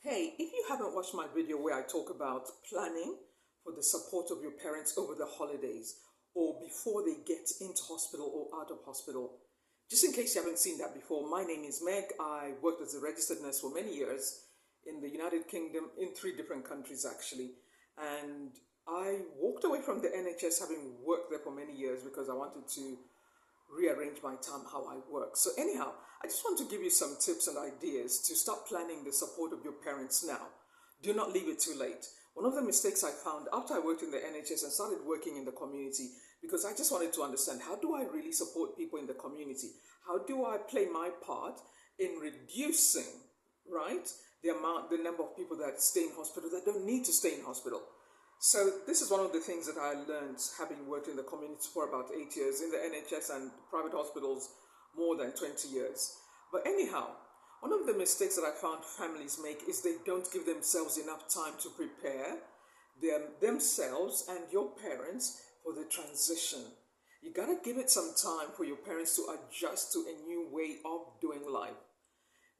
Hey, if you haven't watched my video where I talk about planning for the support of your parents over the holidays or before they get into hospital or out of hospital, just in case you haven't seen that before, my name is Meg. I worked as a registered nurse for many years in the United Kingdom, in 3 different countries actually. And I walked away from the NHS having worked there for many years because I wanted to rearrange my time how I work. So anyhow, I just want to give you some tips and ideas to start planning the support of your parents now. Do not leave it too late. One of the mistakes I found after I worked in the NHS and started working in the community, because I just wanted to understand, how do I really support people in the community? How do I play my part in reducing, right, the number of people that stay in hospital that don't need to stay in hospital? So this is one of the things that I learned having worked in the community for about 8 years, in the NHS and private hospitals more than 20 years. But anyhow, one of the mistakes that I found families make is they don't give themselves enough time to prepare themselves and your parents for the transition. You gotta give it some time for your parents to adjust to a new way of doing life.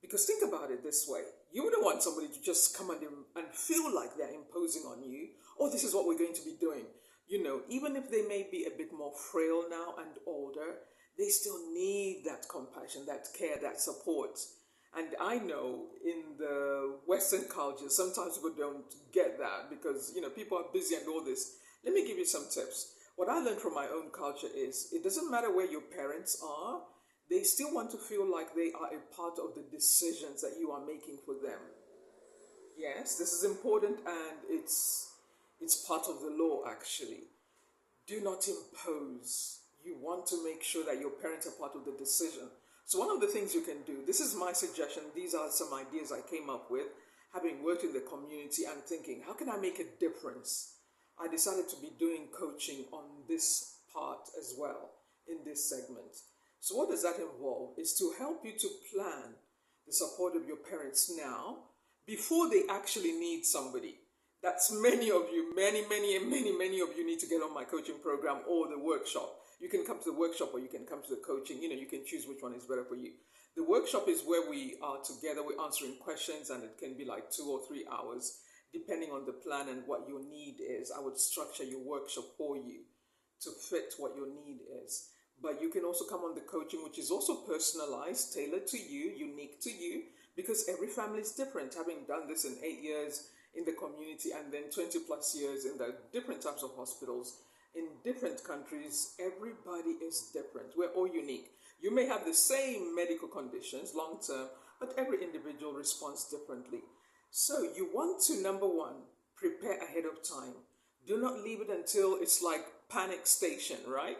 Because think about it this way, you wouldn't want somebody to just come and feel like they're imposing on you, oh, this is what we're going to be doing. You know, even if they may be a bit more frail now and older, they still need that compassion, that care, that support. And I know in the Western culture, sometimes people don't get that because, you know, people are busy and all this. Let me give you some tips. What I learned from my own culture is it doesn't matter where your parents are, they still want to feel like they are a part of the decisions that you are making for them. Yes, this is important, and it's part of the law actually. Do not impose. You want to make sure that your parents are part of the decision. So one of the things you can do, this is my suggestion, these are some ideas I came up with, having worked in the community and thinking, how can I make a difference? I decided to be doing coaching on this part as well, in this segment. So what does that involve? Is to help you to plan the support of your parents now before they actually need somebody. That's many of you, many of you need to get on my coaching program or the workshop. You can come to the workshop or you can come to the coaching. You know, you can choose which one is better for you. The workshop is where we are together, we're answering questions, and it can be like 2 or 3 hours, depending on the plan and what your need is. I would structure your workshop for you to fit what your need is. But you can also come on the coaching, which is also personalized, tailored to you, unique to you, because every family is different. Having done this in 8 years in the community and then 20 plus years in the different types of hospitals in different countries, everybody is different. We're all unique. You may have the same medical conditions long term, but every individual responds differently. So you want to, number one, prepare ahead of time. Do not leave it until it's like panic station, right?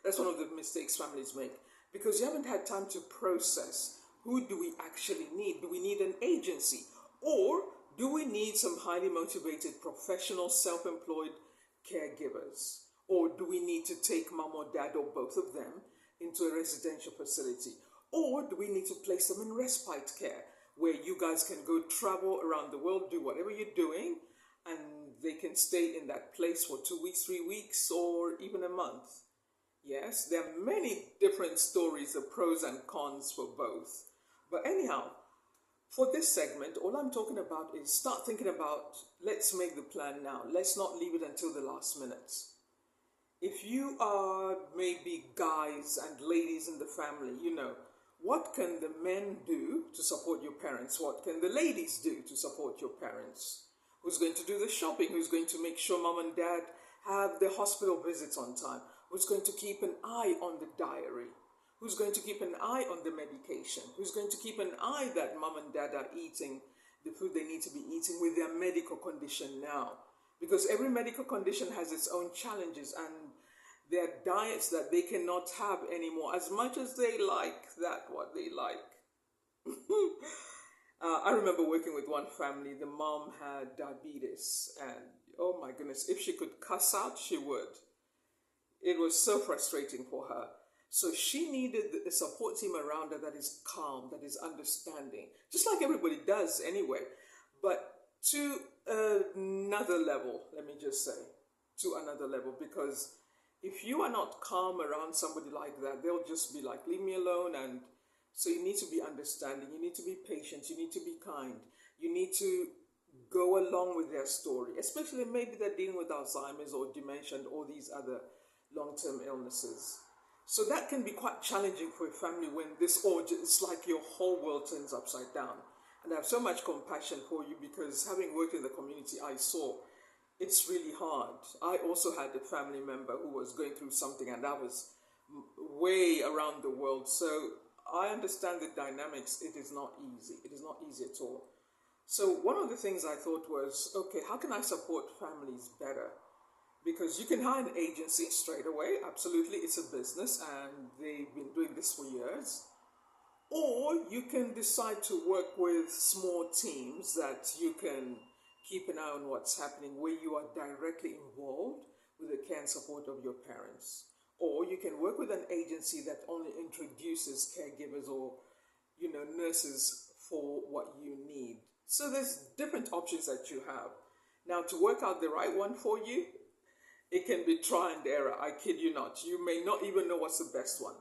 That's one of the mistakes families make, because you haven't had time to process, who do we actually need? Do we need an agency? Or do we need some highly motivated, professional, self-employed caregivers? Or do we need to take mom or dad or both of them into a residential facility? Or do we need to place them in respite care, where you guys can go travel around the world, do whatever you're doing, and they can stay in that place for 2 weeks, 3 weeks, or even a month? Yes, there are many different stories, the pros and cons for both. But anyhow, for this segment, all I'm talking about is start thinking about, let's make the plan now. Let's not leave it until the last minute. If you are maybe guys and ladies in the family, you know, what can the men do to support your parents? What can the ladies do to support your parents? Who's going to do the shopping? Who's going to make sure mom and dad have the hospital visits on time? Who's going to keep an eye on the diary? Who's going to keep an eye on the medication? Who's going to keep an eye that mom and dad are eating the food they need to be eating with their medical condition now? Because every medical condition has its own challenges, and there are diets that they cannot have anymore, as much as they like that, what they like. I remember working with one family. The mom had diabetes, and oh my goodness, if she could cuss out, she would. It was so frustrating for her. So she needed a support team around her that is calm, that is understanding, just like everybody does anyway. But to another level, let me just say, to another level, because if you are not calm around somebody like that, they'll just be like, leave me alone. And so you need to be understanding, you need to be patient, you need to be kind. You need to go along with their story, especially maybe they're dealing with Alzheimer's or dementia and all these other long-term illnesses. So that can be quite challenging for a family when it's like your whole world turns upside down. And I have so much compassion for you because having worked in the community, I saw it's really hard. I also had a family member who was going through something, and that was way around the world. So I understand the dynamics. It is not easy. It is not easy at all. So one of the things I thought was, okay, how can I support families better? Because you can hire an agency straight away. Absolutely, it's a business and they've been doing this for years. Or you can decide to work with small teams that you can keep an eye on what's happening, where you are directly involved with the care and support of your parents. Or you can work with an agency that only introduces caregivers or, nurses for what you need. So there's different options that you have. Now, to work out the right one for you, it can be try and error. I kid you not. You may not even know what's the best one.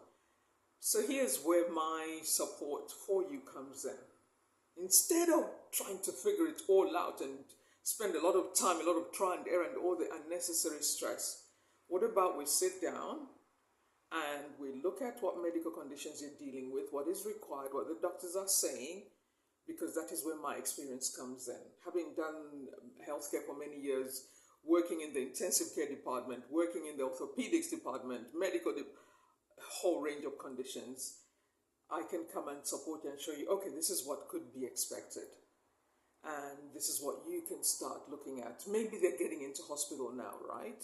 So here's where my support for you comes in. Instead of trying to figure it all out and spend a lot of time, a lot of try and error and all the unnecessary stress, what about we sit down and we look at what medical conditions you're dealing with, what is required, what the doctors are saying, because that is where my experience comes in. Having done healthcare for many years, working in the intensive care department, working in the orthopedics department, whole range of conditions, I can come and support you and show you, okay, this is what could be expected. And this is what you can start looking at. Maybe they're getting into hospital now, right?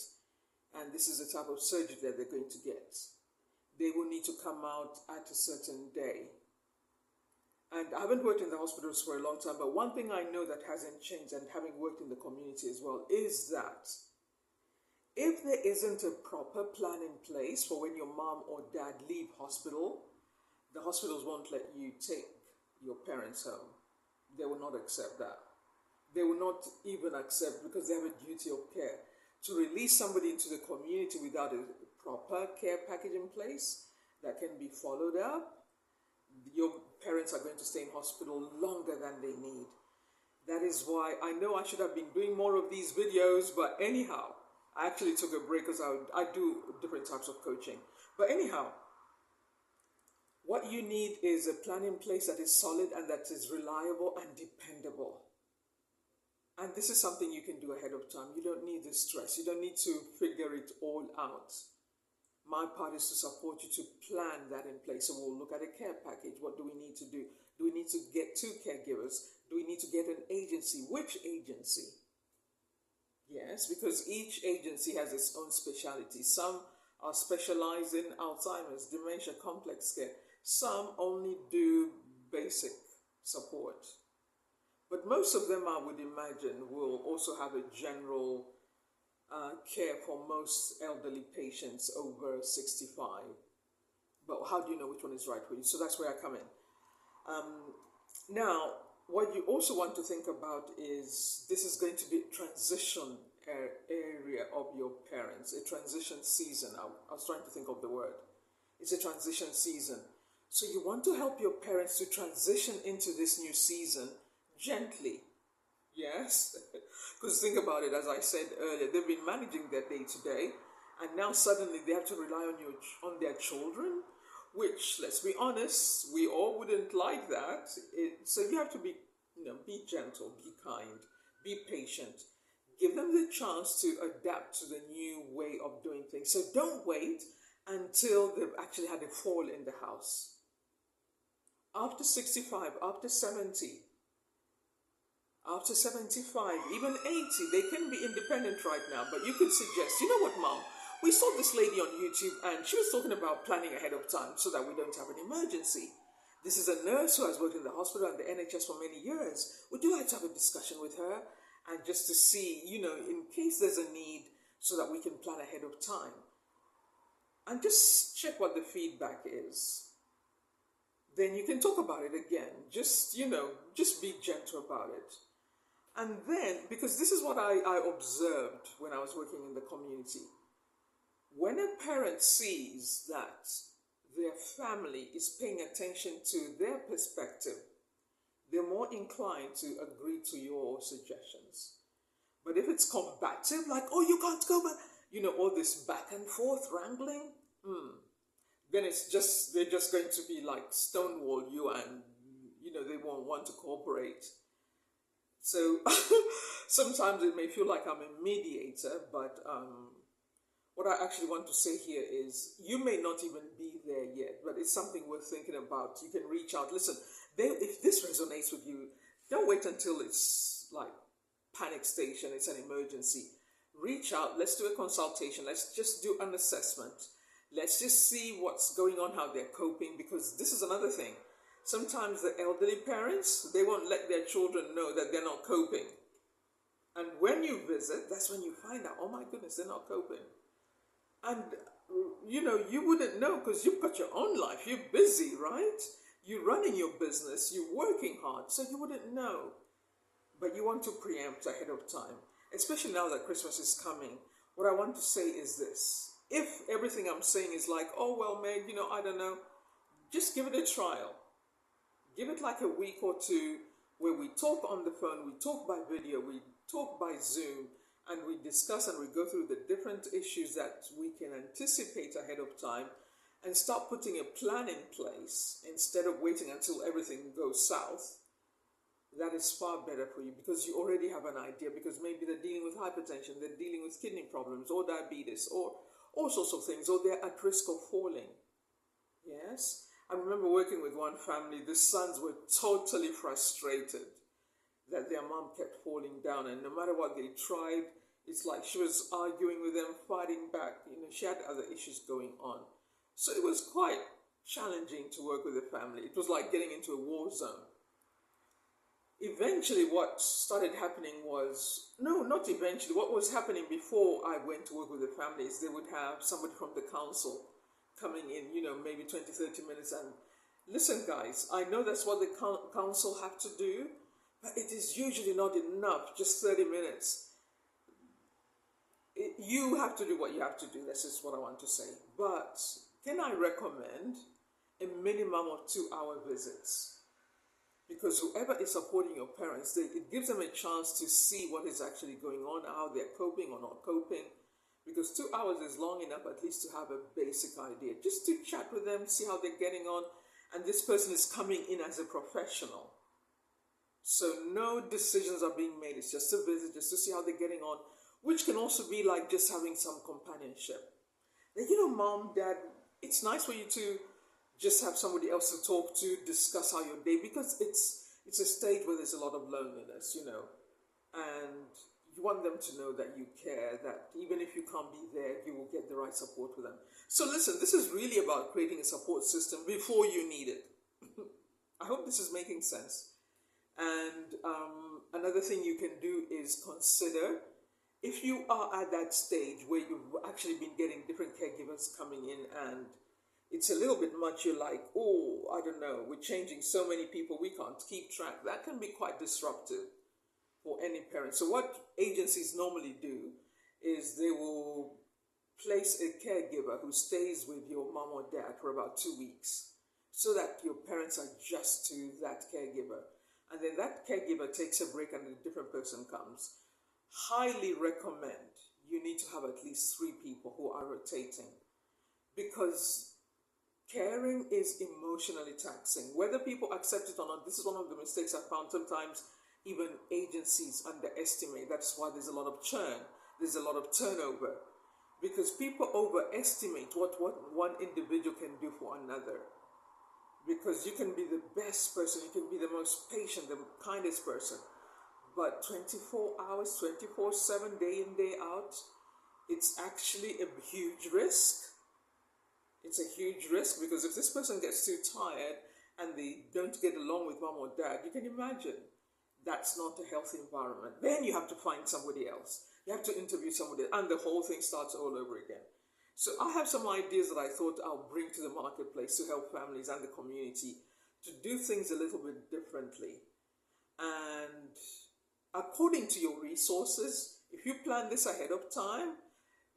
And this is the type of surgery that they're going to get. They will need to come out at a certain day. And I haven't worked in the hospitals for a long time, but one thing I know that hasn't changed, and having worked in the community as well, is that if there isn't a proper plan in place for when your mom or dad leave hospital, the hospitals won't let you take your parents home. They will not accept that. They will not even accept, because they have a duty of care, to release somebody into the community without a proper care package in place that can be followed up. Your parents are going to stay in hospital longer than they need. That is why I know I should have been doing more of these videos, but anyhow, I actually took a break because I do different types of coaching. But anyhow, what you need is a plan in place that is solid and that is reliable and dependable. And this is something you can do ahead of time. You don't need the stress. You don't need to figure it all out. My part is to support you to plan that in place. So we'll look at a care package. What do we need to do? Do we need to get 2 caregivers? Do we need to get an agency? Which agency? Yes, because each agency has its own specialty. Some are specialized in Alzheimer's, dementia, complex care. Some only do basic support. But most of them, I would imagine, will also have a general care for most elderly patients over 65. But how do you know which one is right for you? So that's where I come in. Now, what you also want to think about is this is going to be a transition area of your parents, a transition season. I was trying to think of the word. It's a transition season. So you want to help your parents to transition into this new season gently. Yes? Because think about it, as I said earlier, they've been managing their day-to-day, and now suddenly they have to rely on their children, which, let's be honest, we all wouldn't like that. So you have to be gentle, be kind, be patient. Give them the chance to adapt to the new way of doing things. So don't wait until they've actually had a fall in the house. After 65, after 70, after 75, even 80, they can be independent right now. But you could suggest, you know what, Mom? We saw this lady on YouTube and she was talking about planning ahead of time so that we don't have an emergency. This is a nurse who has worked in the hospital and the NHS for many years. Would you like to have a discussion with her? And just to see, in case there's a need so that we can plan ahead of time. And just check what the feedback is. Then you can talk about it again. Just be gentle about it. And then, because this is what I observed when I was working in the community. When a parent sees that their family is paying attention to their perspective, they're more inclined to agree to your suggestions. But if it's combative, like, oh, you can't go back, all this back and forth wrangling, then they're just going to be like stonewall you, and, they won't want to cooperate. So sometimes it may feel like I'm a mediator, but what I actually want to say here is you may not even be there yet, but it's something worth thinking about. You can reach out. Listen, if this resonates with you, don't wait until it's like panic station, it's an emergency. Reach out. Let's do a consultation. Let's just do an assessment. Let's just see what's going on, how they're coping, because this is another thing. Sometimes the elderly parents, they won't let their children know that they're not coping. And when you visit, that's when you find out, oh my goodness, they're not coping. And, you wouldn't know because you've got your own life. You're busy, right? You're running your business. You're working hard. So you wouldn't know. But you want to preempt ahead of time. Especially now that Christmas is coming. What I want to say is this. If everything I'm saying is like, oh, well, Meg, I don't know. Just give it a trial. Give it like a week or two where we talk on the phone, we talk by video, we talk by Zoom, and we discuss and we go through the different issues that we can anticipate ahead of time and start putting a plan in place instead of waiting until everything goes south. That is far better for you because you already have an idea, because maybe they're dealing with hypertension, they're dealing with kidney problems or diabetes or all sorts of things, or they're at risk of falling. Yes? I remember working with one family. The sons were totally frustrated that their mom kept falling down, and no matter what they tried, it's like she was arguing with them, fighting back. She had other issues going on. So it was quite challenging to work with the family. It was like getting into a war zone. Eventually, what started happening was, no, not eventually, what was happening before I went to work with the family is they would have somebody from the council coming in, maybe 20, 30 minutes and listen, guys, I know that's what the council have to do, but it is usually not enough, just 30 minutes. You have to do what you have to do. That's just what I want to say. But can I recommend a minimum of 2-hour visits? Because whoever is supporting your parents, it gives them a chance to see what is actually going on, how they're coping or not coping. Because 2 hours is long enough at least to have a basic idea. Just to chat with them, see how they're getting on. And this person is coming in as a professional. So no decisions are being made. It's just a visit, just to see how they're getting on. Which can also be like just having some companionship. Then, mom, dad, it's nice for you to just have somebody else to talk to, discuss how your day, because it's a stage where there's a lot of loneliness, and you want them to know that you care, that even if you can't be there, you will get the right support with them. So listen, this is really about creating a support system before you need it. I hope this is making sense. And another thing you can do is consider, if you are at that stage where you've actually been getting different caregivers coming in and it's a little bit much, you're like, oh, I don't know, we're changing so many people, we can't keep track. That can be quite disruptive for any parent. So what agencies normally do is they will place a caregiver who stays with your mom or dad for about 2 weeks so that your parents adjust to that caregiver. And then that caregiver takes a break and a different person comes. Highly recommend you need to have at least 3 people who are rotating, because caring is emotionally taxing. Whether people accept it or not, this is one of the mistakes I found. Sometimes even agencies underestimate. That's why there's a lot of churn. There's a lot of turnover. Because people overestimate what one individual can do for another. Because you can be the best person, you can be the most patient, the kindest person. But 24 hours, 24/7, day in, day out, it's actually a huge risk. It's a huge risk, because if this person gets too tired and they don't get along with mom or dad, you can imagine that's not a healthy environment. Then you have to find somebody else. You have to interview somebody, and the whole thing starts all over again. So I have some ideas that I thought I'll bring to the marketplace to help families and the community to do things a little bit differently. And according to your resources, if you plan this ahead of time,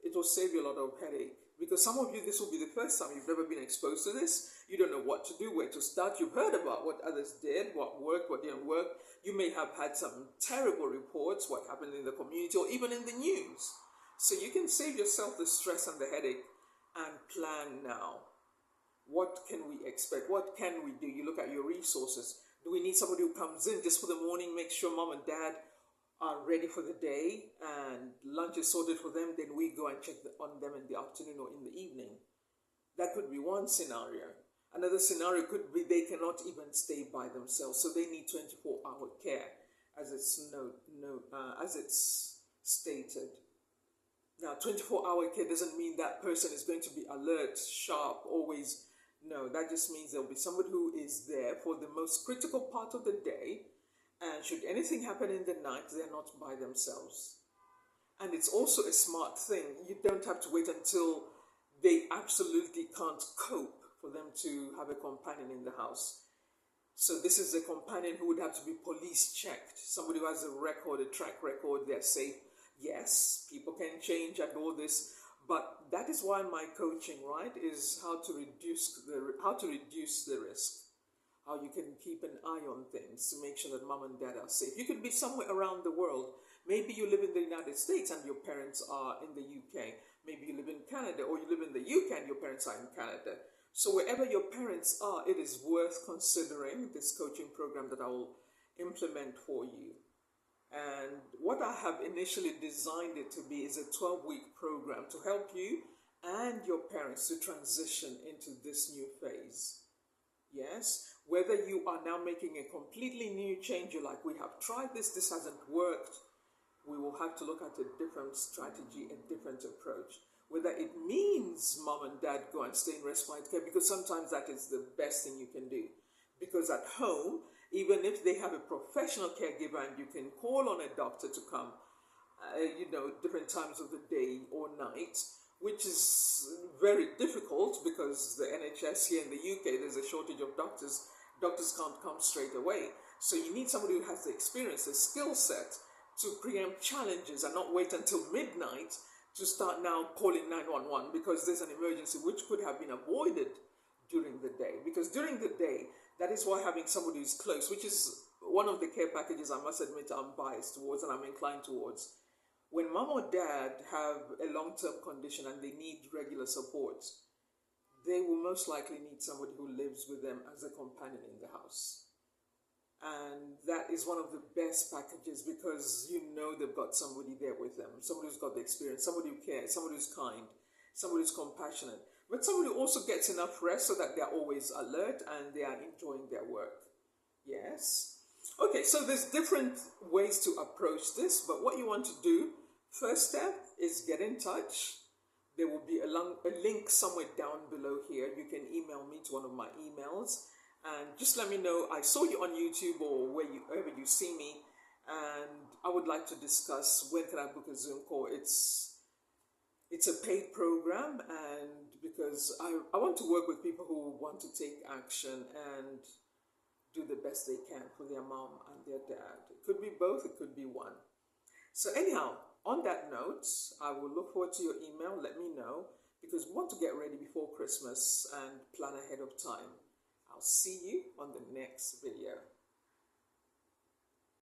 it will save you a lot of headache. Because some of you, this will be the first time. You've never been exposed to this. You don't know what to do, where to start. You've heard about what others did, what worked, what didn't work. You may have had some terrible reports, what happened in the community or even in the news. So you can save yourself the stress and the headache and plan now. What can we expect? What can we do? You look at your resources. Do we need somebody who comes in just for the morning, make sure mom and dad are ready for the day and lunch is sorted for them? Then we go and check on them in the afternoon or in the evening. That could be one scenario. Another scenario could be they cannot even stay by themselves, so they need 24-hour care, as it's stated. Now, 24-hour care doesn't mean that person is going to be alert, sharp, always. No, that just means there'll be somebody who is there for the most critical part of the day, and should anything happen in the night, they're not by themselves. And it's also a smart thing. You don't have to wait until they absolutely can't cope for them to have a companion in the house. So this is a companion who would have to be police checked. Somebody who has a record, a track record, they're safe. Yes, people can change and all this, but that is why my coaching, right, is how to reduce the risk. How you can keep an eye on things to make sure that mom and dad are safe. You could be somewhere around the world. Maybe you live in the United States and your parents are in the UK. Maybe you live in Canada, or you live in the UK and your parents are in Canada. So wherever your parents are, it is worth considering this coaching program that I will implement for you. And what I have initially designed it to be is a 12-week program to help you and your parents to transition into this new phase. Yes, whether you are now making a completely new change, you're like, we have tried this hasn't worked, we will have to look at a different strategy, a different approach. Whether it means mom and dad go and stay in respite care, because sometimes that is the best thing you can do. Because at home, even if they have a professional caregiver and you can call on a doctor to come, different times of the day or night, which is very difficult because the NHS here in the UK, there's a shortage of doctors. Doctors can't come straight away. So you need somebody who has the experience, the skill set to preempt challenges and not wait until midnight to start now calling 911 because there's an emergency which could have been avoided during the day. Because during the day, that is why having somebody who's close, which is one of the care packages I must admit I'm biased towards and I'm inclined towards. When mom or dad have a long-term condition and they need regular support, they will most likely need somebody who lives with them as a companion in the house. And that is one of the best packages because you know they've got somebody there with them, somebody who's got the experience, somebody who cares, somebody who's kind, somebody who's compassionate, but somebody who also gets enough rest so that they're always alert and they are enjoying their work. Yes? Okay, so there's different ways to approach this, but what you want to do, first step is get in touch. There will be a link somewhere down below here. You can email me to one of my emails and just let me know I saw you on YouTube or wherever you see me, and I would like to discuss when can I book a Zoom call. It's a paid program, and because I want to work with people who want to take action and do the best they can for their mom and their dad. It could be both, it could be one. So anyhow, on that note, I will look forward to your email. Let me know, because we want to get ready before Christmas and plan ahead of time. I'll see you on the next video.